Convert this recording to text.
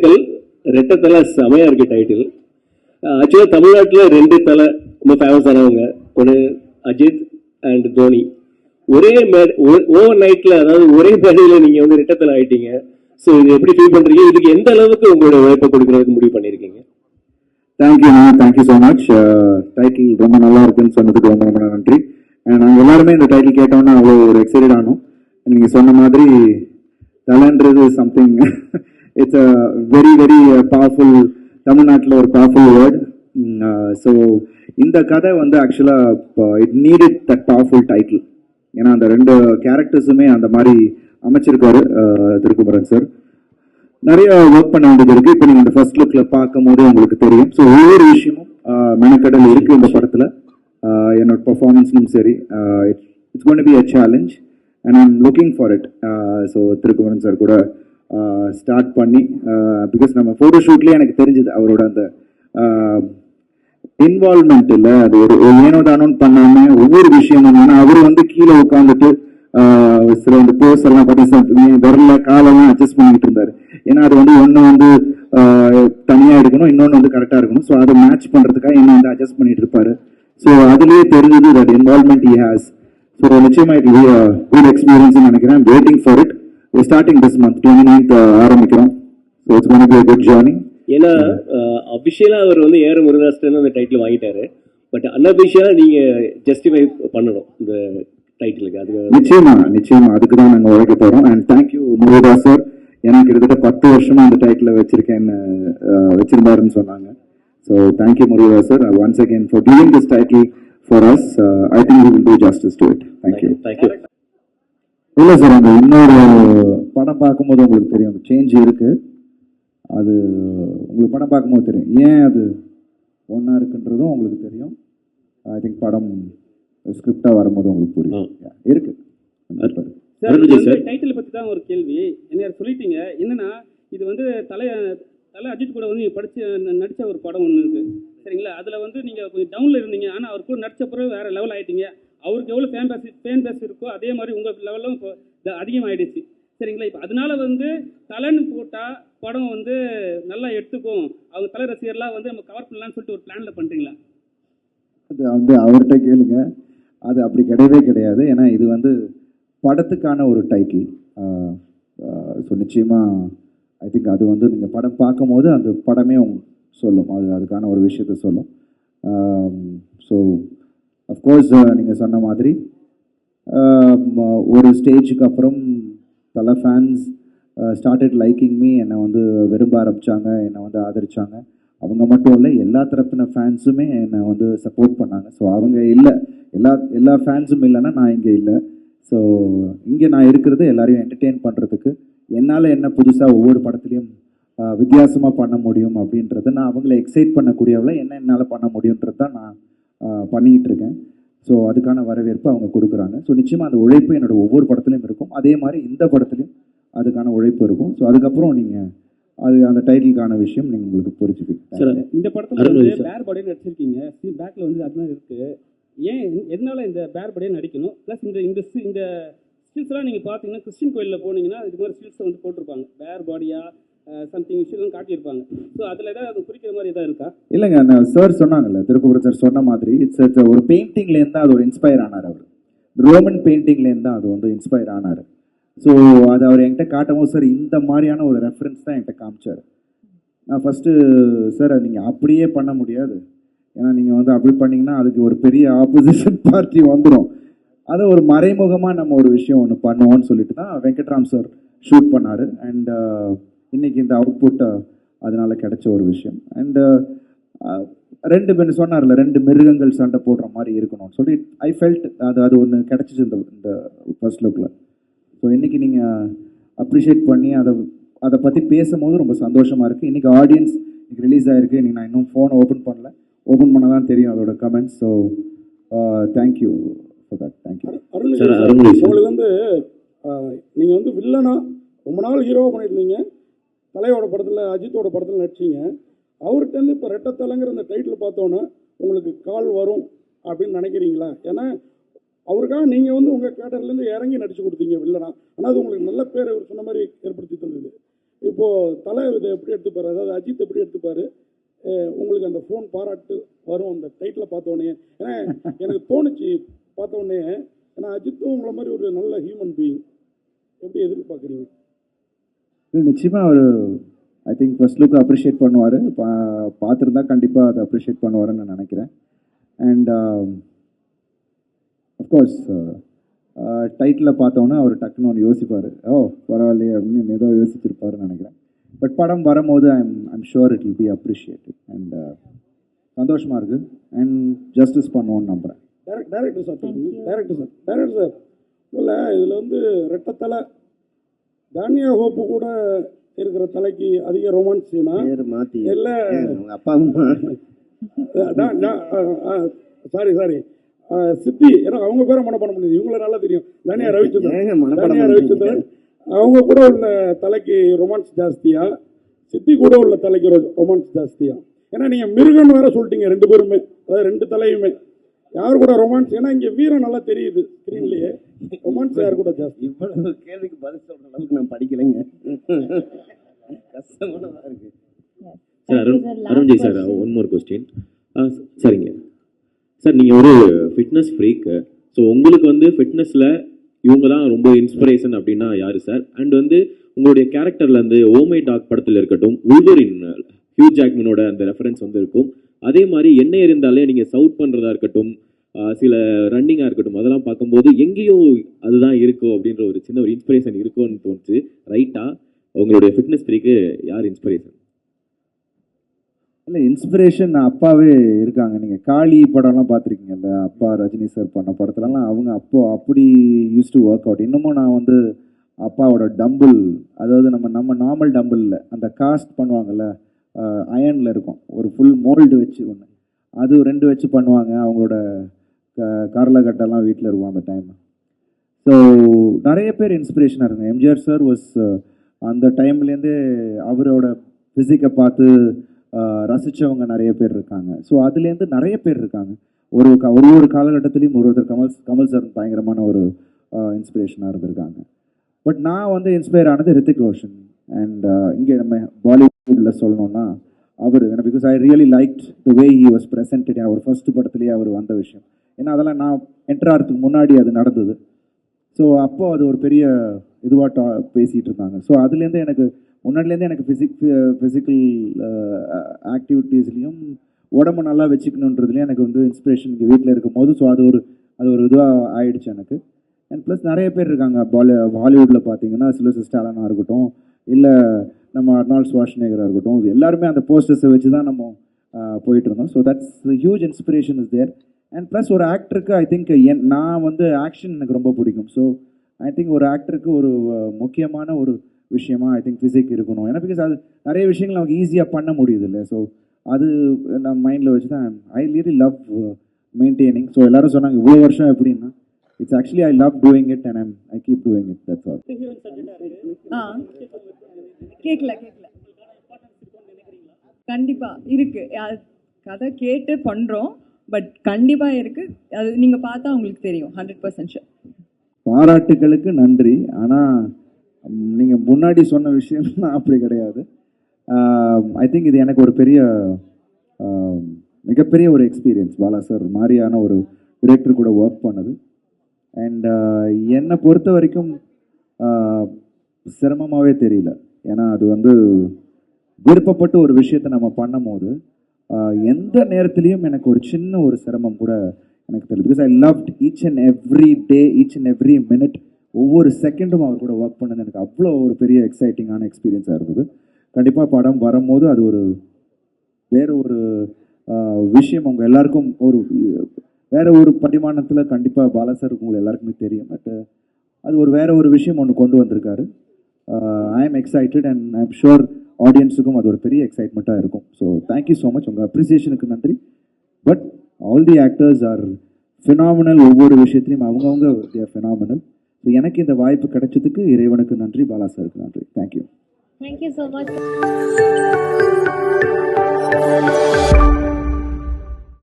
வாழ்த்துக்கள். ரெட்டத்தலை செமையா இருக்கு டைட்டில். ஆக்சுவலா தமிழ்நாட்டில் 2 தலை ரொம்ப ஃபேமஸ் ஆனவங்க, ஒன்று அஜித் அண்ட் தோனி. ஒரே ஓவர் நைட்ல, அதாவது ஒரே மேடையில நீங்க வந்து ரெட்டத்தலை ஆயிட்டீங்க. ஸோ இது எப்படி ஃபீல் பண்றீங்க? இதுக்கு எந்த அளவுக்கு உங்களோட உழைப்பை கொடுக்கறதுக்கு முடிவு பண்ணிருக்கீங்க? Thank you so much. டைட்டில் ரொம்ப நல்லா இருக்குன்னு சொன்னதுக்கு ரொம்ப ரொம்ப நன்றி. நாங்கள் எல்லாருமே இந்த டைட்டில் கேட்டோம்னா அவ்வளோ ஒரு எக்ஸைட்டட் ஆனோம். நீங்கள் சொன்ன மாதிரி தலைன்றது something it's a very very powerful, தமிழ்நாட்டில் ஒரு பவர்ஃபுல் வேர்ட். ஸோ இந்த கதை வந்து ஆக்சுவலாக it needed that powerful title. ஏன்னா அந்த 2 கேரக்டர்ஸுமே அந்த மாதிரி அமைச்சிருக்காரு திருக்குமரன் சார். நிறைய ஒர்க் பண்ண வேண்டியது இருக்கு. இப்போ நீங்க இந்த ஃபர்ஸ்ட் லுக்ல பார்க்கும் போது உங்களுக்கு தெரியும். ஸோ ஒவ்வொரு விஷயமும் மெனக்கடல் இருக்கு இந்த படத்துல. என்னோட பெர்ஃபார்மன்ஸ்லும் சரி, it's going to be a challenge and I'm looking for it. So Thirukumaran sir கூட ஸ்டார்ட் பண்ணி, பிகாஸ் நம்ம ஃபோட்டோ ஷூட்லேயே எனக்கு தெரிஞ்சது அவரோட அந்த இன்வால்வ்மெண்ட் இல்லை, அது ஒரு ஏனோ தானோன்னு பண்ணாம ஒவ்வொரு விஷயமும். ஏன்னா அவர் வந்து கீழே உட்காந்துட்டு சில இந்த போஸ் எல்லாம் பார்த்தீங்கன்னா விரல காலெல்லாம் அட்ஜஸ்ட் பண்ணிட்டு இருந்தாரு. ஏன்னா அது வந்து ஒன்று வந்து தனியாக இருக்கணும், இன்னொன்று வந்து கரெக்டாக இருக்கணும். ஸோ அதை மேட்ச் பண்ணுறதுக்காக என்ன வந்து அட்ஜஸ்ட் பண்ணிட்டு இருப்பாரு. ஸோ அதுலேயே தெரிஞ்சது that involvement he has. So நிச்சயமா இது குட் எக்ஸ்பீரியன்ஸ் நினைக்கிறேன். Waiting for it. Starting this month 29th ஆரம்பிக்கிறோம். So it's going to be a good journey. ஏன்னா அபிஷியலா அவர் வந்து ஏற முருகதாஸ்டன் அந்த டைட்டில் வாங்கிட்டாரு. பட் அன்அபிஷியலா நீங்க ஜஸ்டிஃபை பண்ணணும் இந்த டைட்டிலுக்கு. அது நிச்சயமா அதுக்கு தான் நாங்கள் உழைக்க போறோம். And thank you Murugadoss sir. எனக்கு கிட்டத்தட்ட 10 வருஷமா அந்த டைட்டில் வச்சிருந்தாருன்னு சொன்னாங்க. So thank you Murugadoss sir once again for giving this title for us. I think we will do justice to it. Thank you. இல்லை சார், அந்த இன்னொரு படம் பார்க்கும்போது உங்களுக்கு தெரியும் அந்த சேஞ்ச் இருக்கு. அது உங்களுக்கு படம் பார்க்கும்போது தெரியும் ஏன் அது ஒன்றா இருக்குன்றதும் உங்களுக்கு தெரியும். ஐ திங்க் படம் ஸ்கிரிப்டாக வரும்போது உங்களுக்கு புரியும். இருக்கு டைட்டில் பற்றி தான் ஒரு கேள்வி. என்ன சொல்லிட்டீங்க என்னன்னா, இது வந்து தலை அஜித் கூட வந்து நீங்கள் நடித்த ஒரு படம் ஒன்று இருக்குது சரிங்களா. அதில் வந்து நீங்கள் கொஞ்சம் டவுனில் இருந்தீங்க, ஆனால் அவர் கூட நடித்த பிறகு வேறு லெவல் ஆகிட்டீங்க. அவருக்கு எவ்வளோ ஃபேன் பேஸ் இருக்கோ அதே மாதிரி உங்கள் லெவலும் இப்போ அதிகமாகிடுச்சு சரிங்களா. இப்போ அதனால வந்து தலைன்னு போட்டால் படம் வந்து நல்லா எடுத்துக்கும், அவங்க தலை ரசிகர்லாம் வந்து நம்ம கவர் பண்ணலான்னு சொல்லிட்டு ஒரு பிளானில் பண்ணுறீங்களா? அது வந்து அவர்கிட்ட கேளுங்க. அது அப்படி கிடையவே கிடையாது. ஏன்னா இது வந்து படத்துக்கான ஒரு டைட்டில். ஸோ நிச்சயமாக ஐ திங்க் அது வந்து நீங்கள் படம் பார்க்கும்போது அந்த படமே சொல்லும், அதுக்கான ஒரு விஷயத்த சொல்லும். ஸோ அஃப்கோர்ஸ் நீங்கள் சொன்ன மாதிரி ஒரு ஸ்டேஜுக்கு அப்புறம் பல ஃபேன்ஸ் ஸ்டார்டட் லைக்கிங் மீ. என்னை வந்து விரும்ப ஆரம்பித்தாங்க, என்னை வந்து ஆதரித்தாங்க. அவங்க மட்டும் இல்லை, எல்லா தரப்பின ஃபேன்ஸுமே என்னை வந்து சப்போர்ட் பண்ணாங்க. ஸோ அவங்க இல்லை, எல்லா ஃபேன்ஸும் இல்லைன்னா நான் இங்கே இல்லை. ஸோ இங்கே நான் இருக்கிறது எல்லாரையும் என்டர்டெயின் பண்ணுறதுக்கு, என்னால் என்ன புதுசாக ஒவ்வொரு படத்துலையும் வித்தியாசமாக பண்ண முடியும் அப்படின்றத, நான் அவங்கள எக்ஸைட் பண்ணக்கூடியவளை என்ன என்னால் பண்ண முடியுன்றது தான் நான் பண்ணிக்கிட்டு இருக்கேன். ஸோ அதுக்கான வரவேற்பு அவங்க கொடுக்குறாங்க. ஸோ நிச்சயமாக அந்த உழைப்பு என்னோட ஒவ்வொரு படத்துலையும் இருக்கும். அதே மாதிரி இந்த படத்துலையும் அதுக்கான உழைப்பு இருக்கும். ஸோ அதுக்கப்புறம் நீங்கள் அந்த டைட்டிலுக்கான விஷயம் நீங்கள் உங்களுக்கு புரிஞ்சுப்பீங்க. இந்த படத்தில் பேர் பாடியே நடிச்சிருக்கீங்க, பேக்கில் வந்து அதுதான் இருக்குது. ஏன் எதனால இந்த பேர் பாடியே நடிக்கணும்? ப்ளஸ் இந்த ஸ்டில்ஸ்லாம் நீங்கள் பார்த்தீங்கன்னா கிறிஸ்டின் கோயிலில் போனீங்கன்னா இது மாதிரி ஸ்டில்ஸை வந்து போட்டிருப்பாங்க, பேர் பாடியாக சம்திங் விஷயம்லாம் காட்டியிருப்பாங்க. ஸோ அதில் ஏதாவது அது குறிக்கிற மாதிரி எதாவது இருக்கா? இல்லைங்க, சார் சொன்னாங்கல்ல, திருக்குமரன் சார் சொன்ன மாதிரி இட்ஸ் ஒரு பெயிண்டிங்லேருந்து தான் அது ஒரு இன்ஸ்பயர் ஆனார். அவர் ரோமன் பெயிண்டிங்லேருந்து தான் அது வந்து இன்ஸ்பயர் ஆனார். ஸோ அது அவர் என்கிட்ட காட்டும் போது சார் இந்த மாதிரியான ஒரு ரெஃபரன்ஸ் தான் என்கிட்ட காமிச்சார். நான் ஃபஸ்ட்டு சார் நீங்கள் அப்படியே பண்ண முடியாது, ஏன்னா நீங்கள் வந்து அப்படி பண்ணிங்கன்னா அதுக்கு ஒரு பெரிய ஆப்போசிஷன் பார்ட்டி வந்துடும். அதை ஒரு மறைமுகமாக நம்ம ஒரு விஷயம் ஒன்று பண்ணுவோம்னு சொல்லிட்டு தான் வெங்கட்ராம் சார் ஷூட் பண்ணார். அண்ட் இன்னைக்கு இந்த அவுட்புட் அதனால கிடைச்ச ஒரு விஷயம். அண்டு 2 பேர் சொன்னார்ல, 2 மிருகங்கள் சண்டை போடுற மாதிரி இருக்கணும்னு சொல்லி ஐ ஃபெல்ட் அது ஒன்று கிடச்சிச்சு இந்த ஃபர்ஸ்ட் லுக்கில். ஸோ இன்றைக்கி நீங்கள் அப்ரிஷியேட் பண்ணி அதை பற்றி பேசும்போது ரொம்ப சந்தோஷமாக இருக்குது. இன்றைக்கி ஆடியன்ஸ் இன்றைக்கி ரிலீஸ் ஆகிருக்கு. இன்றைக்கி நான் இன்னும் ஃபோனை ஓப்பன் பண்ண தான் தெரியும் அதோட comments. So thank you for that. Thank you. உங்களுக்கு வந்து நீங்கள் வந்து வில்லனா ரொம்ப நாள் ஹீரோவாக பண்ணியிருந்தீங்க, தலையோட படத்தில் அஜித்தோட படத்தில் நடிச்சிங்க. அவர்கிட்ட இப்போ ரெட்டத்தலைங்கிற அந்த டைட்டில் பார்த்தோன்னே உங்களுக்கு கால் வரும் அப்படின்னு நினைக்கிறீங்களா? ஏன்னா அவருக்காக நீங்கள் வந்து உங்கள் கேட்டர்லேருந்து இறங்கி நடிச்சு கொடுத்தீங்க வில்லனா. ஆனால் அது உங்களுக்கு நல்ல பேர் அவர் சொன்ன மாதிரி ஏற்படுத்தி தந்தது. இப்போது தலை இதை எப்படி எடுத்துப்பார், அதாவது அஜித் எப்படி எடுத்துப்பார், உங்களுக்கு அந்த ஃபோன் பாராட்டு வரும் அந்த டைட்டில் பார்த்தோன்னே? ஏன்னா எனக்கு தோணுச்சு பார்த்தோன்னே, ஏன்னா அஜித்தும் உங்களை மாதிரி ஒரு நல்ல ஹியூமன் பீயிங், எப்படி எதிர்பார்க்குறீங்க? நிச்சயமாக அவர் I think first look appreciate பண்ணுவார். பார்த்துருந்தா கண்டிப்பாக அதை அப்ரிஷியேட் பண்ணுவாருன்னு நான் நினைக்கிறேன். அண்ட் அஃப்கோர்ஸ் டைட்டில் பார்த்தோன்னே அவர் டக்குன்னு ஒன்று யோசிப்பார், ஓ பரவாயில்லையே அப்படின்னு ஏதோ யோசிச்சிருப்பாருன்னு நினைக்கிறேன். பட் படம் வரும்போது I'm sure it will be appreciated and சந்தோஷமாக இருக்குது அண்ட் ஜஸ்டிஸ் பண்ணுவோன்னு நம்புகிறேன். டேரக்டர் சார் இல்லை, இதில் வந்து ரெட்டத்தலை தானியா ஹோப்பு கூட இருக்கிற தலைக்கு அதிக ரொமான்ஸ் சீனா இல்லை? அப்பா அம்மா சாரி சித்தி, ஏன்னா அவங்க பேரை மனப்பாடம் பண்ணுது, இவங்கள நல்லா தெரியும். தானியா ரவிச்சந்திரன் அவங்க கூட உள்ள தலைக்கு ரொமான்ஸ் ஜாஸ்தியா, சித்தி கூட உள்ள தலைக்கு ரொமான்ஸ் ஜாஸ்தியா? ஏன்னா நீங்கள் மிருகன் வேற சொல்லிட்டீங்க ரெண்டு பேருமே, அதாவது ரெண்டு தலையுமே. யார் கூட ரொமான்ஸ்? ஏன்னா இங்கே வீரம் நல்லா தெரியுது ஸ்க்ரீன்லேயே, ரொமான்ஸ் யார் கூட ஜாஸ்தி? இவ்வளவு கேள்விக்கு பதில் சொல்ற அளவுக்கு நான் படிக்கலைங்க, கஷ்டமானதாக இருக்கு. Sir Arunji sir, one more question. சரிங்க சார், நீங்கள் ஒரு ஃபிட்னஸ் ஃப்ரீக்கு, ஸோ உங்களுக்கு வந்து ஃபிட்னஸில் இவங்க தான் ரொம்ப இன்ஸ்பிரேஷன் அப்படின்னா யார் சார்? அண்ட் வந்து உங்களுடைய கேரக்டர்லேருந்து ஓமை டாக் படத்தில் இருக்கட்டும், உல்வரின் ஹியூ ஜாக்மனோட அந்த ரெஃபரன்ஸ் வந்து இருக்கும். அதே மாதிரி என்ன இருந்தாலே நீங்கள் சவுட் பண்ணுறதா இருக்கட்டும், சில ரன்னிங்காக இருக்கட்டும், அதெல்லாம் பார்க்கும்போது எங்கேயோ அதுதான் இருக்கும் அப்படின்ற ஒரு சின்ன ஒரு இன்ஸ்பிரேஷன் இருக்கும்னு தோணுச்சு. ரைட்டா? உங்களுடைய ஃபிட்னஸ் ஃப்ரீக்கு யார் இன்ஸ்பிரேஷன்? இல்லை, இன்ஸ்பிரேஷன் அப்பாவே இருக்காங்க. நீங்கள் காளி படம்லாம் பார்த்துருக்கீங்கல்ல, அப்பா ரஜினி சார் பண்ண படத்துலலாம் அவங்க அப்படி யூஸ் டு ஒர்க் அவுட். இன்னமும் நான் வந்து அப்பாவோட டம்பிள், அதாவது நம்ம நார்மல் டம்பிள் இல்லை, அந்த காஸ்ட் பண்ணுவாங்கள்ல, அயனில் இருக்கும், ஒரு ஃபுல் மோல்டு வச்சு ஒன்று, அது 2 வச்சு பண்ணுவாங்க. அவங்களோட கரலகட்டெல்லாம் வீட்டில் இருக்கும் அந்த டைம். ஸோ நிறைய பேர் இன்ஸ்பிரேஷனாக இருக்குங்க. எம்ஜிஆர் சார் வாஸ் அந்த டைம்லேருந்தே அவரோட ஃபிசிக்கை பார்த்து ரசித்தவங்க நிறைய பேர் இருக்காங்க. ஸோ அதுலேருந்து நிறைய பேர் இருக்காங்க. ஒரு காலகட்டத்திலையும் ஒருத்தர் கமல் சார் பயங்கரமான ஒரு இன்ஸ்பிரேஷனாக இருந்திருக்காங்க. பட் நான் வந்து இன்ஸ்பயர் ஆனது ரித்திக் ரோஷன். அண்ட் இங்கே நம்ம பாலிவுட்டில் சொல்லணுன்னா அவர், because I really liked the way he was presented. அவர் ஃபர்ஸ்ட் படத்துலேயே அவர் வந்த விஷயம், ஏன்னா அதெல்லாம் நான் என்ட்ராகிறதுக்கு முன்னாடி அது நடந்தது. ஸோ அப்போ அது ஒரு பெரிய இதுவாக பேசிகிட்டு இருந்தாங்க. ஸோ அதுலேருந்து எனக்கு முன்னாடிலேருந்தே எனக்கு ஃபிசிக்கல் ஆக்டிவிட்டீஸ்லேயும் உடம்பு நல்லா வச்சுக்கணுன்றதுலேயும் எனக்கு வந்து இன்ஸ்பிரேஷன் இங்கே வீட்டில் இருக்கும் போது. ஸோ அது ஒரு இதுவாக ஆயிடுச்சு எனக்கு. அண்ட் ப்ளஸ் நிறைய பேர் இருக்காங்க ஹாலிவுட்டில் பார்த்தீங்கன்னா, சிலோசிஸ் ஸ்டாலினாக இருக்கட்டும், இல்லை நம்ம அர்னால்ட் ஸ்வாஷ்நேகராக இருக்கட்டும், எல்லாருமே அந்த போஸ்டர்ஸை வச்சு தான் நம்ம போயிட்டு இருந்தோம். So that's huge inspiration is there. And plus ஒரு ஆக்டருக்கு ஐ திங்க் நான் வந்து ஆக்ஷன் எனக்கு ரொம்ப பிடிக்கும். ஸோ ஐ திங்க் ஒரு ஆக்டருக்கு ஒரு முக்கியமான ஒரு விஷயமா ஐ திங்க் ஃபிசிக் இருக்கணும். ஏன்னா பிகாஸ் அது நிறைய விஷயங்கள் நமக்கு ஈஸியாக பண்ண முடியுது இல்லை. ஸோ அது நான் மைண்டில் வச்சு தான் I really love maintaining. So எல்லாரும் சொன்னாங்க இவ்வளோ வருஷம் எப்படின்னா, it's actually I love doing it and I keep doing it, that's all. கேட்கல கண்டிப்பாக இருக்குது. கதை கேட்டு பண்ணுறோம், பட் கண்டிப்பாக இருக்குது. அது நீங்கள் பார்த்தா உங்களுக்கு தெரியும். 100% ஷூர். பாராட்டுகளுக்கு நன்றி. ஆனால் நீங்கள் முன்னாடி சொன்ன விஷயம் அப்படி கிடையாது. ஐ திங்க் இது எனக்கு ஒரு மிகப்பெரிய ஒரு எக்ஸ்பீரியன்ஸ், பாலா சார் மாதிரியான ஒரு டிரெக்டர் கூட ஒர்க் பண்ணது. அண்ட் என்னை பொறுத்த வரைக்கும் சிரமமாகவே தெரியல. ஏன்னா அது வந்து விருப்பப்பட்டு ஒரு விஷயத்தை நம்ம பண்ணும் போது எந்த நேரத்துலையும் எனக்கு ஒரு சின்ன ஒரு சிரமம் கூட எனக்கு தெரியல. Because I loved each and every day, each and every minute, ஒவ்வொரு செகண்டும் அவர் கூட ஒர்க் பண்ணது எனக்கு அவ்வளோ ஒரு பெரிய எக்ஸைட்டிங்கான எக்ஸ்பீரியன்ஸாக இருந்தது. கண்டிப்பாக படம் வரும்போது அது வேற ஒரு விஷயம் உங்கள் எல்லாருக்கும் வேற ஒரு பரிமாணத்தில் கண்டிப்பாக பாலா சார் உங்களுக்கு எல்லாருக்குமே தெரியும். பட் அது வேற ஒரு விஷயம் ஒன்று கொண்டு வந்திருக்காரு. I am excited and I am sure ஆடியன்ஸுக்கும் அது ஒரு பெரிய எக்ஸைட்மெண்ட்டாக இருக்கும். ஸோ தேங்க்யூ ஸோ மச், உங்கள் அப்ரிசியேஷனுக்கு நன்றி. But all the actors are phenomenal. ஒவ்வொரு விஷயத்துலையும் அவங்கவுங்க தே ஆர் ஃபினாமினல். ஸோ எனக்கு இந்த வாய்ப்பு கிடைச்சதுக்கு இறைவனுக்கு நன்றி, பாலா சாருக்கு நன்றி. Thank you. Thank you so much.